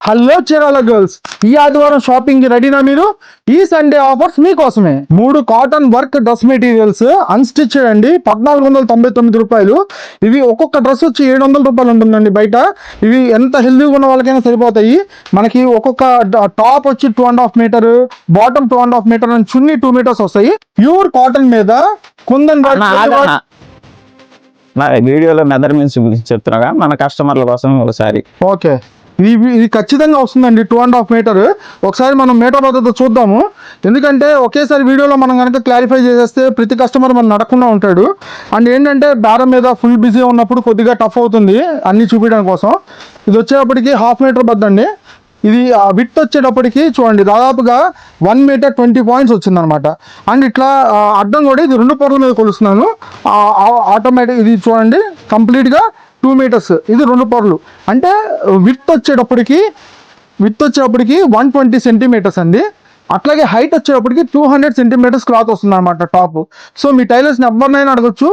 Hello Chirala girls, ఈ ఆదివారం shopping కి రెడీనా మీరు? ఈ సండే ఆఫర్స్ మీకోసమే. 3 cotton work dress materials unstitched అండి, 1499 రూపాయలు. ఇవి ఒక్కొక్క డ్రెస్ వచ్చి 700 రూపాయలు ఉంటుందండి బయట. ఇవి ఎంత హెల్దీగా ఉన్న వాళ్ళకైనా సరిపోతాయి. మనకి ఒక్కొక్క టాప్ వచ్చి 2.5 meter, bottom 2.5 meter and chunni 2 meters వస్తాయి. ప్యూర్ కాటన్ మీద కుందన్ వీడియోలో మెజర్మెంట్స్ చెప్తున్నాగా మన కస్టమర్ల కోసం ఒకసారి. ఓకే, ఇది ఖచ్చితంగా వస్తుందండి 2.5 మీటర్. ఒకసారి మనం మీటర్ పద్ధతితో చూద్దాము. ఎందుకంటే ఒకేసారి వీడియోలో మనం కనుక క్లారిఫై చేసేస్తే ప్రతి కస్టమర్ మనం నడకుండా ఉంటాడు. అండ్ ఏంటంటే బేరం మీద ఫుల్ బిజీ ఉన్నప్పుడు కొద్దిగా టఫ్ అవుతుంది అన్ని చూపించడం కోసం. ఇది వచ్చేటప్పటికి 1/2 మీటర్ బద్దండి. ఇది విత్ వచ్చేటప్పటికి చూడండి దాదాపుగా 1 మీటర్ 20 పాయింట్స్ వచ్చిందనమాట. అండ్ ఇట్లా అడ్డం కూడా ఇది 2 పొరల మీద కొలుస్తున్నాను. ఆటోమేటిక్ ఇది చూడండి కంప్లీట్గా 2 మీటర్స్, ఇది 2 పొరలు. అంటే విత్ వచ్చేటప్పటికి 120 సెంటీమీటర్స్ అండి. అట్లాగే హైట్ వచ్చేటప్పటికి 200 సెంటీమీటర్స్ క్లాత్ వస్తుంది అనమాట టాప్. సో మీ టైలర్స్ని ఎవరినైనా అడగచ్చు,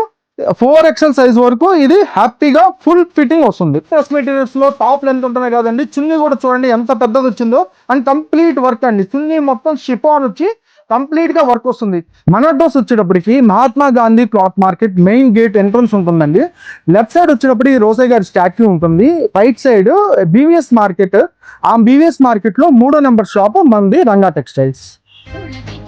4XL సైజ్ వరకు ఇది హ్యాపీగా ఫుల్ ఫిట్టింగ్ వస్తుంది. డ్రెస్ మెటీరియల్స్ లో టాప్ లెంత్ ఉంటున్నాయి కదండి, చున్నీ కూడా చూడండి ఎంత పెద్దది వచ్చిందో. అండ్ కంప్లీట్ వర్క్ అండి, చున్నీ మొత్తం షిఫాన్ వచ్చి కంప్లీట్ గా వర్క్ వస్తుంది. మన డ్రెస్ వచ్చేటప్పటికి Mahatma Gandhi cloth market main gate entrance ఉంటుందండి. లెఫ్ట్ సైడ్ వచ్చేటప్పటికి రోసయ్య గారి స్టాచ్యూ ఉంటుంది. Right side BVS market. ఆ బీవీఎస్ మార్కెట్ లో 3వ నెంబర్ షాప్ మంది రంగా టెక్స్టైల్స్.